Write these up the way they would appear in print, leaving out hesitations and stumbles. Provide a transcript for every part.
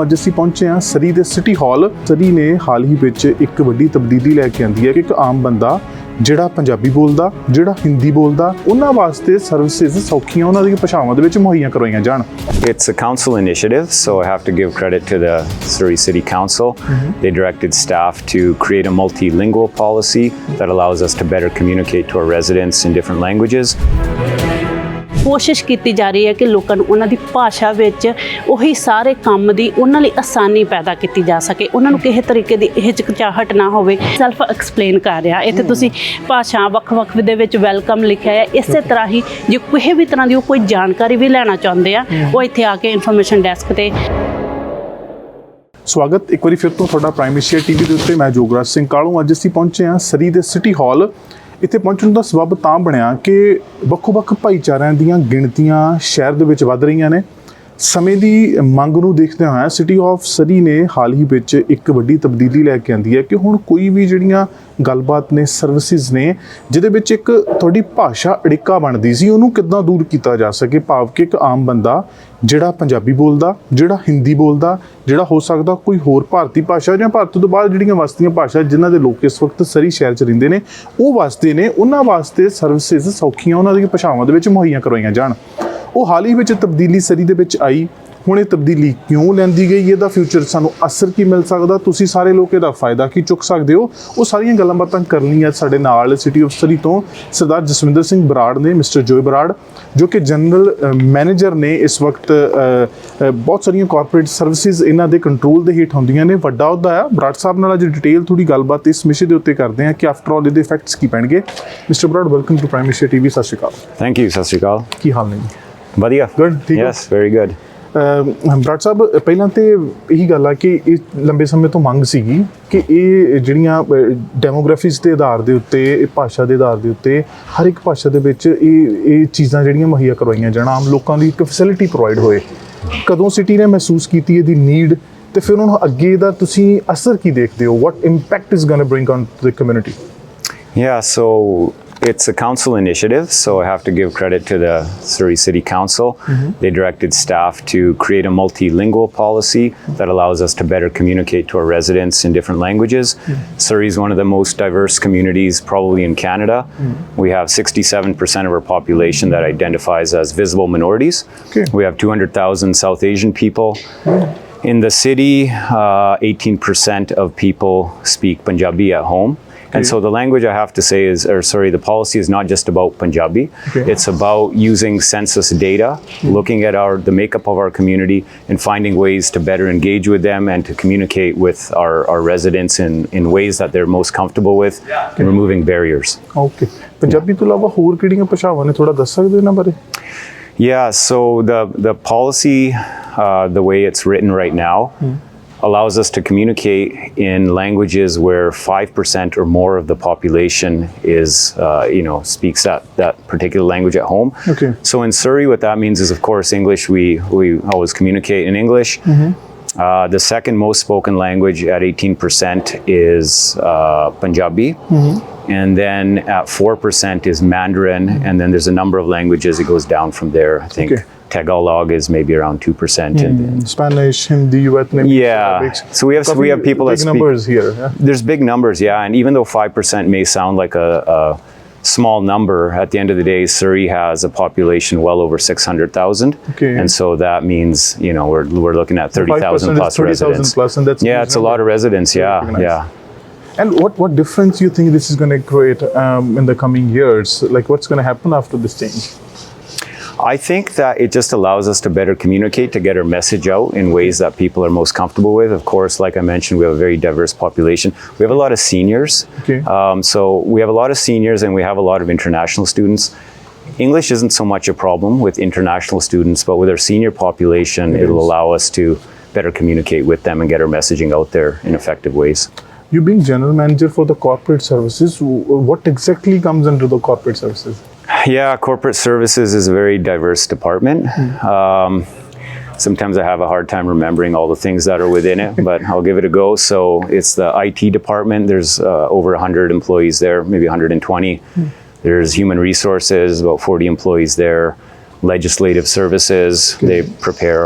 ਅੱਜ ਅਸੀਂ ਪਹੁੰਚੇ ਹਾਂ ਸਰੀ ਦੇ ਸਿਟੀ ਹਾਲ। ਸਰੀ ਨੇ ਹਾਲ ਹੀ ਵਿੱਚ ਇੱਕ ਵੱਡੀ ਤਬਦੀਲੀ ਲੈ ਕੇ ਆਂਦੀ ਹੈ ਕਿ ਇੱਕ ਆਮ ਬੰਦਾ ਜਿਹੜਾ ਪੰਜਾਬੀ ਬੋਲਦਾ, ਜਿਹੜਾ ਹਿੰਦੀ ਬੋਲਦਾ, ਉਹਨਾਂ ਵਾਸਤੇ ਸਰਵਿਸਿਜ਼ ਸੌਖੀਆਂ ਉਹਨਾਂ ਦੀਆਂ ਭਾਸ਼ਾਵਾਂ ਦੇ ਵਿੱਚ ਮੁਹੱਈਆ ਕਰਵਾਈਆਂ ਜਾਣ। It's a council initiative, so I have to give credit to the Surrey City Council. They directed staff to create a multilingual policy that allows us to better communicate to our residents in different languages. ਕੋਸ਼ਿਸ਼ ਕੀਤੀ ਜਾ ਰਹੀ ਹੈ ਕਿ ਲੋਕਾਂ ਨੂੰ ਉਹਨਾਂ ਦੀ ਭਾਸ਼ਾ ਵਿੱਚ ਉਹੀ ਸਾਰੇ ਕੰਮ ਦੀ ਉਹਨਾਂ ਲਈ ਆਸਾਨੀ ਪੈਦਾ ਕੀਤੀ ਜਾ ਸਕੇ, ਉਹਨਾਂ ਨੂੰ ਕਿਸੇ ਤਰੀਕੇ ਦੀ ਹਿਚਕਚਾਹਟ ਨਾ ਹੋਵੇ। ਸੈਲਫ ਐਕਸਪਲੇਨ ਕਰ ਰਿਹਾ ਇੱਥੇ ਤੁਸੀਂ ਭਾਸ਼ਾ ਵੱਖ-ਵੱਖ ਦੇ ਵਿੱਚ ਵੈਲਕਮ ਲਿਖਿਆ ਹੈ। ਇਸੇ ਤਰ੍ਹਾਂ ਹੀ ਜੇ ਕਿਸੇ ਵੀ ਤਰ੍ਹਾਂ ਦੀ ਕੋਈ ਜਾਣਕਾਰੀ ਵੀ ਲੈਣਾ ਚਾਹੁੰਦੇ ਆ ਉਹ ਇੱਥੇ ਆ ਕੇ ਇਨਫੋਰਮੇਸ਼ਨ ਡੈਸਕ ਤੇ। ਸਵਾਗਤ ਇੱਕ ਵਾਰੀ ਫਿਰ ਤੋਂ ਤੁਹਾਡਾ ਪ੍ਰਾਈਮ ਏਸ਼ੀਆ ਟੀਵੀ ਦੇ ਉੱਤੇ। ਮੈਂ ਜੋਗਰਾਜ ਸਿੰਘ ਕਾਲੂ। ਅੱਜ ਅਸੀਂ ਪਹੁੰਚੇ ਹਾਂ ਸਰੀ ਦੇ ਸਿਟੀ ਹਾਲ। ਇੱਥੇ ਪਹੁੰਚਣ ਦਾ ਸਬਬ ਤਾਂ ਬਣਿਆ ਕਿ ਵੱਖ-ਵੱਖ ਭਾਈਚਾਰਿਆਂ ਦੀਆਂ ਗਿਣਤੀਆਂ ਸ਼ਹਿਰ ਦੇ ਵਿੱਚ ਵੱਧ ਰਹੀਆਂ ਨੇ। ਸਮੇਂ ਦੀ ਮੰਗ ਨੂੰ ਦੇਖਦੇ ਹੋਏ ਸਿਟੀ ਆਫ ਸਰੀ ਨੇ ਹਾਲ ਹੀ ਵਿੱਚ ਇੱਕ ਵੱਡੀ ਤਬਦੀਲੀ ਲੈ ਕੇ ਆਂਦੀ ਹੈ ਕਿ ਹੁਣ ਕੋਈ ਵੀ ਜਿਹੜੀਆਂ ਗੱਲਬਾਤ ਨੇ, ਸਰਵਿਸਿਜ਼ ਨੇ, ਜਿਹਦੇ ਵਿੱਚ ਇੱਕ ਤੁਹਾਡੀ ਭਾਸ਼ਾ ਅੜਿੱਕਾ ਬਣਦੀ ਸੀ, ਉਹਨੂੰ ਕਿੱਦਾਂ ਦੂਰ ਕੀਤਾ ਜਾ ਸਕੇ। ਭਾਵ ਕਿ ਇੱਕ ਆਮ ਬੰਦਾ ਜਿਹੜਾ ਪੰਜਾਬੀ ਬੋਲਦਾ, ਜਿਹੜਾ ਹਿੰਦੀ ਬੋਲਦਾ, ਜਿਹੜਾ ਹੋ ਸਕਦਾ ਕੋਈ ਹੋਰ ਭਾਰਤੀ ਭਾਸ਼ਾ ਜਾਂ ਭਾਰਤ ਤੋਂ ਬਾਹਰ ਜਿਹੜੀਆਂ ਵਸਦੀਆਂ ਭਾਸ਼ਾ ਜਿਨ੍ਹਾਂ ਦੇ ਲੋਕ ਇਸ ਵਕਤ ਸਰੀ ਸ਼ਹਿਰ 'ਚ ਰਹਿੰਦੇ ਨੇ, ਉਹ ਵਸਦੇ ਨੇ, ਉਹਨਾਂ ਵਾਸਤੇ ਸਰਵਿਸਿਜ਼ ਸੌਖੀਆਂ ਉਹਨਾਂ ਦੀਆਂ ਭਾਸ਼ਾਵਾਂ ਦੇ ਵਿੱਚ ਮੁਹੱਈਆ ਕਰਵਾਈਆਂ ਜਾਣ। ਉਹ ਹਾਲ ਹੀ ਵਿੱਚ ਤਬਦੀਲੀ ਸਰੀ ਦੇ ਵਿੱਚ ਆਈ। ਹੁਣ ਇਹ ਤਬਦੀਲੀ ਕਿਉਂ ਲੈਂਦੀ ਗਈ, ਇਹਦਾ ਫਿਊਚਰ ਸਾਨੂੰ ਅਸਰ ਕੀ ਮਿਲ ਸਕਦਾ, ਤੁਸੀਂ ਸਾਰੇ ਲੋਕ ਇਹਦਾ ਫਾਇਦਾ ਕੀ ਚੁੱਕ ਸਕਦੇ ਹੋ, ਉਹ ਸਾਰੀਆਂ ਗੱਲਾਂ ਬਾਤਾਂ ਕਰਨੀਆਂ ਸਾਡੇ ਨਾਲ ਸਿਟੀ ਆਫ ਸਰੀ ਤੋਂ ਸਰਦਾਰ ਜਸਵਿੰਦਰ ਸਿੰਘ ਬਰਾੜ ਨੇ, ਮਿਸਟਰ ਜੋਏ ਬਰਾੜ, ਜੋ ਕਿ ਜਨਰਲ ਮੈਨੇਜਰ ਨੇ। ਇਸ ਵਕਤ ਬਹੁਤ ਸਾਰੀਆਂ ਕਾਰਪੋਰੇਟ ਸਰਵਿਸਿਜ਼ ਇਹਨਾਂ ਦੇ ਕੰਟਰੋਲ ਦੇ ਹੇਠ ਹੁੰਦੀਆਂ ਨੇ। ਵੱਡਾ ਅਹੁਦਾ ਆ। ਬਰਾੜ ਸਾਹਿਬ ਨਾਲ ਅੱਜ ਡਿਟੇਲ ਥੋੜੀ ਗੱਲਬਾਤ ਇਸ ਵਿਸ਼ੇ ਦੇ ਉੱਤੇ ਕਰਦੇ ਹਾਂ ਕਿ ਆਫਟਰ ਆਲ ਇਹਦੇ ਇਫੈਕਟਸ ਕੀ ਪੈਣਗੇ। Mister Brar, welcome to Prime Asia TV. ਸਤਿ ਸ਼੍ਰੀ ਅਕਾਲ। Thank you, ਸਤਿ ਸ਼੍ਰੀ ਅਕਾਲ। ਕੀ ਹਾਲ ਨੇ ਜੀ? ਵਧੀਆ। ਗੁੱਡ, ਠੀਕ ਹੈ। Yes, very good. ਬਰਾੜ ਸਾਹਿਬ, ਪਹਿਲਾਂ ਤਾਂ ਇਹੀ ਗੱਲ ਆ ਕਿ ਇਹ ਲੰਬੇ ਸਮੇਂ ਤੋਂ ਮੰਗ ਸੀਗੀ ਕਿ ਇਹ ਜਿਹੜੀਆਂ ਡੈਮੋਗ੍ਰਾਫੀਜ਼ ਦੇ ਆਧਾਰ ਦੇ ਉੱਤੇ, ਇਹ ਭਾਸ਼ਾ ਦੇ ਆਧਾਰ ਦੇ ਉੱਤੇ ਹਰ ਇੱਕ ਭਾਸ਼ਾ ਦੇ ਵਿੱਚ ਇਹ ਚੀਜ਼ਾਂ ਜਿਹੜੀਆਂ ਮੁਹੱਈਆ ਕਰਵਾਈਆਂ ਜਾਣ, ਆਮ ਲੋਕਾਂ ਦੀ ਇੱਕ ਫੈਸਿਲਿਟੀ ਪ੍ਰੋਵਾਈਡ ਹੋਏ। ਕਦੋਂ ਸਿਟੀ ਨੇ ਮਹਿਸੂਸ ਕੀਤੀ ਇਹਦੀ ਨੀਡ, ਤੇ ਫਿਰ ਉਹਨੂੰ ਅੱਗੇ ਦਾ ਤੁਸੀਂ ਅਸਰ ਕੀ ਦੇਖਦੇ ਹੋ? What impact is going to bring on to the community? Yeah, so it's a council initiative, so I have to give credit to the Surrey City Council. They directed staff to create a multilingual policy that allows us to better communicate to our residents in different languages. Surrey is one of the most diverse communities probably in Canada. We have 67% of our population that identifies as visible minorities. We have 200,000 South Asian people. In the city, 18% of people speak Punjabi at home. And so the language, I have to say, the policy is not just about Punjabi. It's about using census data, looking at the makeup of our community and finding ways to better engage with them and to communicate with our residents in ways that they're most comfortable with and removing barriers. Okay. Punjabi ਤੋਂ ਇਲਾਵਾ ਹੋਰ ਕਿਹੜੀਆਂ ਭਾਸ਼ਾਵਾਂ ਨੇ, ਥੋੜਾ ਦੱਸ ਸਕਦੇ ਹੋ ਇਹਨਾਂ ਬਾਰੇ? Yeah, so the policy, the way it's written right now, allows us to communicate in languages where 5% or more of the population is, speaks that particular language at home. Okay. So in Surrey, what that means is, of course, English. We always communicate in English. The second most spoken language at 18% is Punjabi. And then at 4% is Mandarin. And then there's a number of languages. It goes down from there, I think. Okay. Tagalog is maybe around 2%. Spanish, Hindi, Vietnamese. Yeah. So we have people that speak. Big numbers here. Yeah? There's big numbers, yeah. And even though 5% may sound like a small number, at the end of the day, Surrey has a population well over 600,000. Okay. And so that means, we're looking at 30,000 plus residents. Plus, and that's it's a lot of residents. Yeah, yeah. And what difference you think this is going to create in the coming years? Like, what's going to happen after this change? I think that it just allows us to better communicate, to get our message out in ways that people are most comfortable with. Of course, like I mentioned, we have a very diverse population. We have a lot of seniors. Okay. So we have a lot of seniors and we have a lot of international students. English isn't so much a problem with international students, but with our senior population, it'll allow us to better communicate with them and get our messaging out there in effective ways. You being general manager for the corporate services, what exactly comes under the corporate services? Yeah, corporate services is a very diverse department. Sometimes I have a hard time remembering all the things that are within it, but I'll give it a go. So it's the IT department. There's over 100 employees there, maybe 120. There's human resources, about 40 employees there. legislative services. They prepare,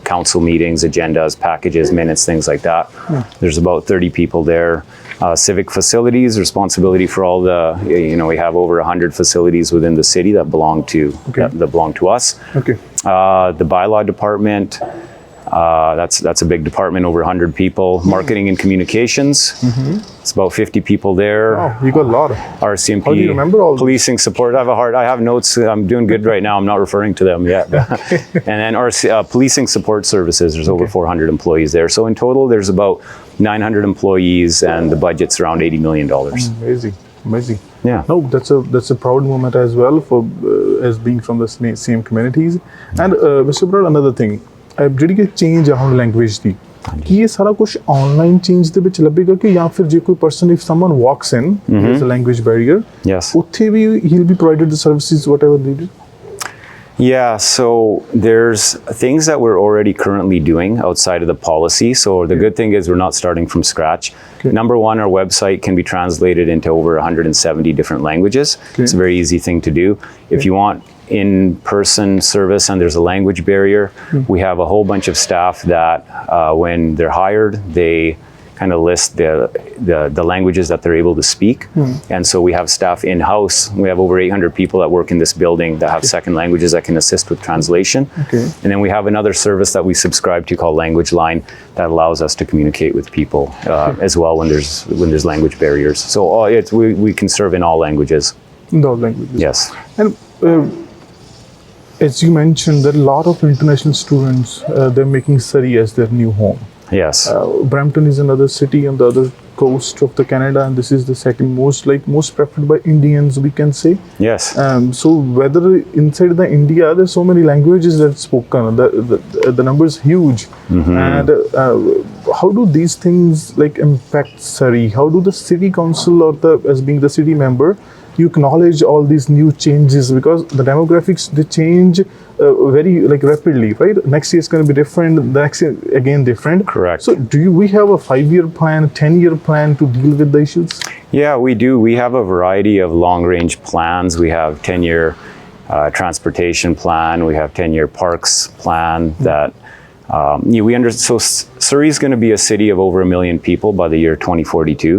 council meetings, agendas, packages, minutes, things like that. There's about 30 people there. Civic facilities, responsibility for all the, we have over 100 facilities within the city that belong to us. Okay. The bylaw department, that's a big department, over 100 people. Marketing and communications, it's about 50 people there. Oh, you got a lot. RCMP, how do you remember all policing support. I have notes. I'm doing good right now. I'm not referring to them yet. And then policing support services, there's over 400 employees there. So in total, there's about 900 employees, and the budget's around $80 million. Amazing. Yeah. No, that's a proud moment as well for as being from the same communities. And Mr. Brad, another thing, ਜਿਹੜੀ ਕਿ change ਆ ਹੁਣ language ਦੀ, ਕੀ ਇਹ ਸਾਰਾ ਕੁਝ online change ਦੇ ਵਿੱਚ ਲੱਭੇਗਾ ਕਿ ਜਾਂ ਫਿਰ ਜੇ ਕੋਈ person if someone walks in there is a language barrier, ਉੱਥੇ ਵੀ he will be provided the services whatever they need? Yeah, so there's things that we're already currently doing outside of the policy. So the good thing is we're not starting from scratch. Number one, our website can be translated into over 170 different languages. It's a very easy thing to do. If you want in-person service and there's a language barrier, we have a whole bunch of staff that when they're hired, they kind of list the languages that they're able to speak. And so we have staff in-house. We have over 800 people that work in this building that have second languages that can assist with translation. And then we have another service that we subscribe to called Language Line that allows us to communicate with people as well when there's language barriers. So we can serve in all languages. In all languages. Yes. And as you mentioned, there are a lot of international students. They're making Surrey as their new home. Yes. Brampton is another city on the other coast of the Canada, and this is the second most preferred by Indians, we can say. Yes. So whether inside the India, there's so many languages that's spoken. The number is huge. And how do these things impact Surrey? How do the city council as being the city member, you acknowledge all these new changes, because the demographics, they change very rapidly, right? Next year is going to be different, the next year again different. Correct. So we have a 5-year plan, 10-year plan to deal with the issues? Yeah, we do. We have a variety of long-range plans. We have 10-year transportation plan. We have 10-year parks plan that so Surrey is going to be a city of over 1 million people by the year 2042.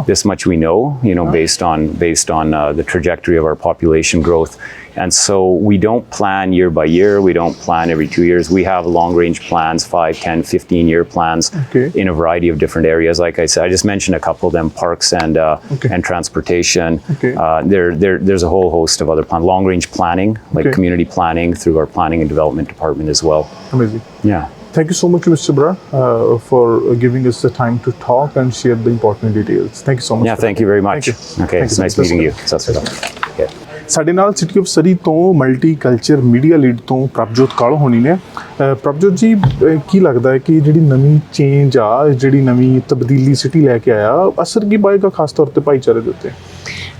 This much we know, based on the trajectory of our population growth. And so we don't plan year by year. We don't plan every 2 years. We have long-range plans, 5, 10, 15-year plans in a variety of different areas. Like I said, I just mentioned a couple of them, parks and transportation. There's a whole host of other plans. Long-range planning, community planning through our planning and development department as well. Amazing. Yeah. Thank you so much, Mr. Bra, for giving us the time to talk and share the important details. Thank you so much. Yeah, thank you very much. Okay, it's nice meeting you. Okay. ਸਾਡੇ ਨਾਲ city of ਸਰੀ ਤੋਂ multi culture media lead ਤੋਂ ਪ੍ਰਭਜੋਤ ਕਾਲੋ ਹੋਣੀ ਨੇ। ਪ੍ਰਭਜੋਤ ਜੀ, ਕੀ ਲੱਗਦਾ ਹੈ ਕਿ ਜਿਹੜੀ ਨਵੀਂ ਚੇਂਜ ਆ, ਜਿਹੜੀ ਨਵੀਂ ਤਬਦੀਲੀ ਸਿਟੀ ਲੈ ਕੇ ਆਇਆ, ਅਸਰ ਕੀ ਪਾਏਗਾ ਖਾਸ ਤੌਰ ਤੇ ਭਾਈਚਾਰੇ ਦੇ ਉੱਤੇ?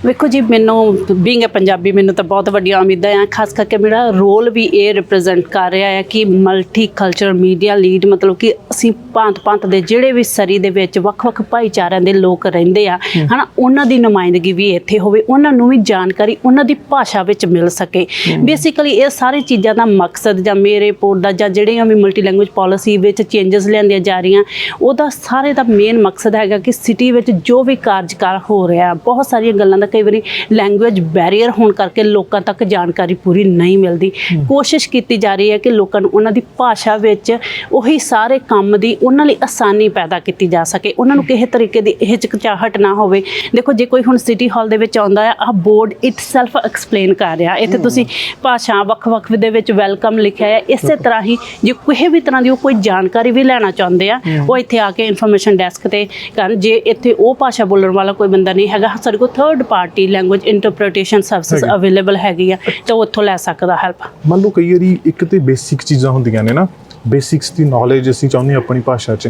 ਵੇਖੋ ਜੀ, ਮੈਨੂੰ ਬੀਇੰਗ ਅ ਪੰਜਾਬੀ, ਮੈਨੂੰ ਤਾਂ ਬਹੁਤ ਵੱਡੀਆਂ ਉਮੀਦਾਂ ਆ। ਖਾਸ ਕਰਕੇ ਮੇਰਾ ਰੋਲ ਵੀ ਇਹ ਰਿਪਰੈਜ਼ੈਂਟ ਕਰ ਰਿਹਾ ਹੈ ਕਿ ਮਲਟੀ ਕਲਚਰ ਮੀਡੀਆ ਲੀਡ, ਮਤਲਬ ਕਿ ਅਸੀਂ ਭਾਂਤ ਦੇ ਜਿਹੜੇ ਵੀ ਸਰੀ ਦੇ ਵਿੱਚ ਵੱਖ-ਵੱਖ ਭਾਈਚਾਰਿਆਂ ਦੇ ਲੋਕ ਰਹਿੰਦੇ ਆ, ਹੈ ਨਾ, ਉਹਨਾਂ ਦੀ ਨੁਮਾਇੰਦਗੀ ਵੀ ਇੱਥੇ ਹੋਵੇ, ਉਹਨਾਂ ਨੂੰ ਵੀ ਜਾਣਕਾਰੀ ਉਹਨਾਂ ਦੀ ਭਾਸ਼ਾ ਵਿੱਚ ਮਿਲ ਸਕੇ। ਬੇਸਿਕਲੀ ਇਹ ਸਾਰੀ ਚੀਜ਼ਾਂ ਦਾ ਮਕਸਦ ਜਾਂ ਮੇਰੇ ਰਿਪੋਰਟ ਦਾ ਜਾਂ ਜਿਹੜੀਆਂ ਵੀ ਮਲਟੀ ਲੈਂਗੁਏਜ ਪਾਲਿਸੀ ਵਿੱਚ ਚੇਂਜਸ ਲਿਆਂਦੀਆਂ ਜਾ ਰਹੀਆਂ, ਉਹਦਾ ਸਾਰੇ ਦਾ ਮੇਨ ਮਕਸਦ ਹੈਗਾ ਕਿ ਸਿਟੀ ਵਿੱਚ ਜੋ ਵੀ ਕਾਰਜਕਾਰ ਹੋ ਰਿਹਾ, ਬਹੁਤ ਸਾਰੀਆਂ ਗੱਲਾਂ ਦਾ ਕਈ ਵਾਰੀ ਲੈਂਗੁਏਜ ਬੈਰੀਅਰ ਹੋਣ ਕਰਕੇ ਲੋਕਾਂ ਤੱਕ ਜਾਣਕਾਰੀ ਪੂਰੀ ਨਹੀਂ ਮਿਲਦੀ। ਕੋਸ਼ਿਸ਼ ਕੀਤੀ ਜਾ ਰਹੀ ਹੈ ਕਿ ਲੋਕਾਂ ਨੂੰ ਉਹਨਾਂ ਦੀ ਭਾਸ਼ਾ ਵਿੱਚ ਉਹੀ ਸਾਰੇ ਕੰਮ ਦੀ ਉਹਨਾਂ ਲਈ ਆਸਾਨੀ ਪੈਦਾ ਕੀਤੀ ਜਾ ਸਕੇ, ਉਹਨਾਂ ਨੂੰ ਕਿਸੇ ਤਰੀਕੇ ਦੀ ਹਿਚਕਚਾਹਟ ਨਾ ਹੋਵੇ। ਦੇਖੋ, ਜੇ ਕੋਈ ਹੁਣ ਸਿਟੀ ਹਾਲ ਦੇ ਵਿੱਚ ਆਉਂਦਾ ਆ, ਆਹ ਬੋਰਡ ਇਟਸੈਲਫ ਐਕਸਪਲੇਨ ਕਰ ਰਿਹਾ, ਇੱਥੇ ਤੁਸੀਂ ਭਾਸ਼ਾ ਵੱਖ-ਵੱਖ ਦੇ ਵਿੱਚ ਵੈਲਕਮ ਲਿਖਿਆ ਹੈ। ਇਸੇ ਤਰ੍ਹਾਂ ਹੀ ਜੇ ਕਿਸੇ ਵੀ ਤਰ੍ਹਾਂ ਦੀ ਉਹ ਕੋਈ ਜਾਣਕਾਰੀ ਵੀ ਲੈਣਾ ਚਾਹੁੰਦੇ ਆ, ਉਹ ਇੱਥੇ ਆ ਕੇ ਇਨਫੋਰਮੇਸ਼ਨ ਡੈਸਕ 'ਤੇ ਕਰਨ। ਜੇ ਇੱਥੇ ਉਹ ਭਾਸ਼ਾ ਬੋਲਣ ਵਾਲਾ ਕੋਈ ਬੰਦਾ ਨਹੀਂ ਹੈਗਾ, ਸਾਡੇ ਕੋਲ third party language interpretation service available ਹੈਗੀ ਆ, ਤਾਂ ਉਹ ਉੱਥੋਂ ਲੈ ਸਕਦਾ ਹੈਲਪ। ਮੰਨ ਲਓ ਕਈ ਵਾਰੀ ਇੱਕ ਤੇ ਬੇਸਿਕ ਚੀਜ਼ਾਂ ਹੁੰਦੀਆਂ ਨੇ ਨਾ, ਬੇਸਿਕਸ ਦੀ ਨੌਲੇਜ ਅਸੀਂ ਚਾਹੁੰਦੇ ਹਾਂ ਆਪਣੀ ਭਾਸ਼ਾ 'ਚ।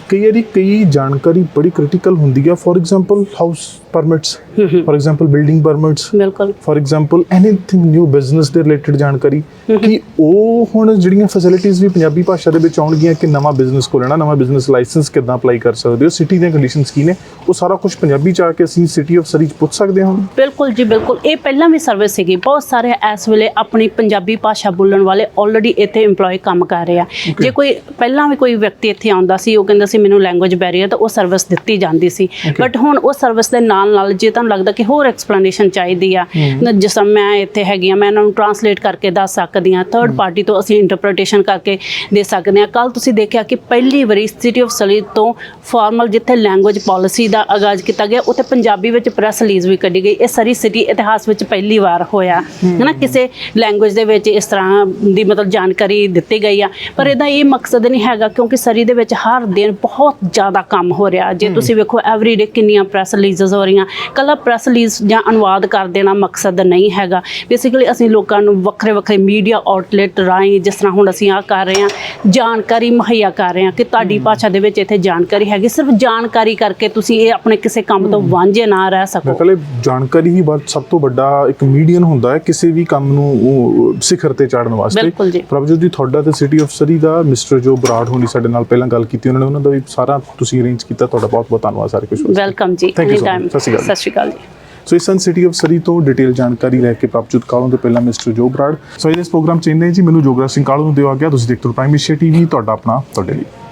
ਕਈ ਵਾਰੀ ਕਈ ਜਾਣਕਾਰੀ ਬੜੀ ਕ੍ਰਿਟੀਕਲ ਹੁੰਦੀ ਆ, for example house permits, for example building permits, ਬਿਲਕੁਲ, for example anything new business ਦੇ ਰਿਲੇਟਡ ਜਾਣਕਾਰੀ, ਕਿ ਉਹ ਹੁਣ ਜਿਹੜੀਆਂ ਫੈਸਿਲਿਟੀਜ਼ ਵੀ ਪੰਜਾਬੀ ਭਾਸ਼ਾ ਦੇ ਵਿੱਚ ਆਉਣਗੀਆਂ ਕਿ ਨਵਾਂ ਬਿਜ਼ਨਸ ਖੋਲ੍ਹਣਾ, ਨਵਾਂ ਬਿਜ਼ਨਸ ਲਾਇਸੈਂਸ ਕਿੱਦਾਂ ਅਪਲਾਈ ਕਰ ਸਕਦੇ ਹੋ, ਸਿਟੀ ਦੀਆਂ ਕੰਡੀਸ਼ਨਸ ਕੀ ਨੇ, ਉਹ ਸਾਰਾ ਕੁਝ ਪੰਜਾਬੀ 'ਚ ਆ ਕੇ ਅਸੀਂ ਸਿਟੀ ਆਫ ਸਰੀ 'ਚ ਪੁੱਛ ਸਕਦੇ ਹਾਂ। ਬਿਲਕੁਲ ਜੀ ਬਿਲਕੁਲ। ਇਹ ਪਹਿਲਾਂ ਵੀ ਸਰਵਿਸ ਸੀਗੀ, ਬਹੁਤ ਸਾਰੇ ਇਸ ਵੇਲੇ ਆਪਣੀ ਪੰਜਾਬੀ ਭਾਸ਼ਾ ਬੋਲਣ ਵਾਲੇ ਆਲਰੇਡੀ ਇੱਥੇ EMPLOYE ਕੰਮ ਕਰ ਰਹੇ ਆ। ਜੇ ਕੋਈ ਪਹਿਲਾਂ ਵੀ ਕੋਈ ਵਿਅਕਤੀ ਇੱਥੇ ਆਉਂਦਾ ਸੀ, ਉਹ ਕਹਿੰਦਾ ਸੀ ਮੈਨੂੰ ਲੈਂਗੁਏਜ ਬੈਰੀਅਰ, ਤਾਂ ਉਹ ਸਰਵਿਸ ਦਿੱਤੀ ਜਾਂਦੀ ਸੀ। ਬਟ ਹੁਣ ਉਹ ਸਰਵਿਸ ਦੇ ਨਾਲ ਨਾਲ ਜੇ ਤੁਹਾਨੂੰ ਲੱਗਦਾ ਕਿ ਹੋਰ ਐਕਸਪਲੇਨੇਸ਼ਨ ਚਾਹੀਦੀ ਆ, ਜਿਸ ਤਰ੍ਹਾਂ ਮੈਂ ਇੱਥੇ ਹੈਗੀ ਆ, ਮੈਂ ਇਹਨਾਂ ਨੂੰ ਟਰਾਂਸਲੇਟ ਕਰਕੇ ਦੱਸ ਸਕਦੀ ਹਾਂ, ਥਰਡ ਪਾਰਟੀ ਤੋਂ ਅਸੀਂ ਇੰਟਰਪ੍ਰੀਟੇਸ਼ਨ ਕਰਕੇ ਦੇ ਸਕਦੇ ਹਾਂ। ਕੱਲ੍ਹ ਤੁਸੀਂ ਦੇਖਿਆ ਕਿ ਪਹਿਲੀ ਵਾਰੀ ਸਿਟੀ ਆਫ ਸਰੀ ਤੋਂ ਫਾਰਮਲ ਜਿੱਥੇ ਲੈਂਗੁਏਜ ਪਾਲਿਸੀ ਦਾ ਆਗਾਜ਼ ਕੀਤਾ ਗਿਆ, ਉੱਥੇ ਪੰਜਾਬੀ ਵਿੱਚ ਪ੍ਰੈਸ ਰਿਲੀਜ਼ ਵੀ ਕੱਢੀ ਗਈ। ਇਹ ਸਰੀ ਸਿਟੀ ਇਤਿਹਾਸ ਵਿੱਚ ਪਹਿਲੀ ਵਾਰ ਹੋਇਆ ਹੈ ਨਾ, ਕਿਸੇ ਲੈਂਗੁਏਜ ਦੇ ਵਿੱਚ ਇਸ ਤਰ੍ਹਾਂ ਦੀ ਮਤਲਬ ਜਾਣਕਾਰੀ ਦਿੱਤੀ ਗਈ ਆ। ਪਰ ਇਹਦਾ ਇਹ ਮਕਸਦ ਨਹੀਂ ਹੈਗਾ, ਕਿਉਂਕਿ ਸਰੀ ਦੇ ਵਿੱਚ ਹਰ ਦਿਨ ਬਹੁਤ ਜ਼ਿਆਦਾ ਕੰਮ ਹੋ ਰਿਹਾ। ਜੇ ਤੁਸੀਂ ਵੇਖੋ ਐਵਰੀਡੇ ਕਿੰਨੀਆਂ ਪ੍ਰੈਸ ਰਿਲੀਜ਼ਸ ਹੋ ਰਹੀਆਂ। ਕੱਲਾ ਪ੍ਰੈਸ ਰਿਲੀਜ਼ ਜਾਂ ਅਨੁਵਾਦ ਕਰ ਦੇਣਾ ਮਕਸਦ ਨਹੀਂ ਹੈਗਾ। ਬੇਸਿਕਲੀ ਅਸੀਂ ਲੋਕਾਂ ਨੂੰ ਵੱਖਰੇ ਵੱਖਰੇ ਮੀਡੀਆ ਆਊਟਲੈਟ ਰਾਹੀਂ, ਜਿਸ ਤਰ੍ਹਾਂ ਹੁਣ ਅਸੀਂ ਆਹ ਕਰ ਰਹੇ ਹਾਂ, ਜਾਣਕਾਰੀ ਮੁਹੱਈਆ ਕਰ ਰਹੇ ਹਾਂ ਕਿ ਤੁਹਾਡੀ ਭਾਸ਼ਾ ਦੇ ਵਿੱਚ ਇੱਥੇ ਜਾਣਕਾਰੀ ਹੈਗੀ। ਸਿਰਫ ਜਾਣਕਾਰੀ ਕਰਕੇ ਤੁਸੀਂ ਇਹ ਆਪਣੇ ਕਿਸੇ ਕੰਮ ਤੋਂ ਵਾਂਝੇ ਨਾ ਰਹਿ ਸਕੋ। ਪਹਿਲੇ ਜਾਣਕਾਰੀ ਹੀ ਸਭ ਤੋਂ ਵੱਡਾ ਇੱਕ ਮੀਡੀਅਨ ਹੁੰਦਾ ਹੈ ਕਿਸੇ ਵੀ ਕੰਮ ਨੂੰ ਉਹ ਸਿਖਰ ਤੇ ਚਾੜਨ ਵਾਸਤੇ। ਬਿਲਕੁਲ ਜੀ। ਪ੍ਰਭਜੋਤ ਜੀ, ਤੁਹਾਡਾ ਤੇ city of Surrey the mister ਜੋ ਬਰਾੜ ਹੋਣੀ ਸਾਡੇ ਨਾਲ ਪਹਿਲਾਂ ਗੱਲ ਕੀਤੀ, ਉਹਨਾਂ ਦਾ ਵੀ ਸਾਰਾ ਤੁਸੀਂ ਅਰੇਂਜ ਕੀਤਾ। ਤੁਹਾਡਾ ਬਹੁਤ ਬਹੁਤ ਧੰਨਵਾਦ ਸਾਰੇ ਕੁਝ। ਵੈਲਕਮ ਜੀ, ਐਨੀ ਟਾਈਮ। ਸਤਿ ਸ਼੍ਰੀ ਅਕਾਲ ਜੀ। ਸੋ ਇਸ ਸਨ ਸਿਟੀ ਆਫ ਸਰੀ ਤੋਂ ਡਿਟੇਲ ਜਾਣਕਾਰੀ ਲੈ ਕੇ ਪ੍ਰਭਜੋਤ ਕਾਲੋਂ ਤੋਂ ਪਹਿਲਾਂ ਮਿਸਟਰ ਜੋ ਬਰਾੜ। ਸੋ ਇਸ ਪ੍ਰੋਗਰਾਮ ਚ ਇੰਨਾ ਹੀ ਜੀ। ਮੈਨੂੰ ਜੋਗਰਾਜ ਸਿੰਘ ਕਾਲੋਂ ਨੂੰ ਦਿਓ ਆ ਗਿਆ। ਤੁਸੀਂ ਦੇਖਦੇ ਹੋ ਪ੍ਰਾਈਮ ਏਸ਼ੀਆ TV, ਤੁਹਾਡਾ ਆਪਣਾ ਤੁਹਾਡੇ ਲਈ।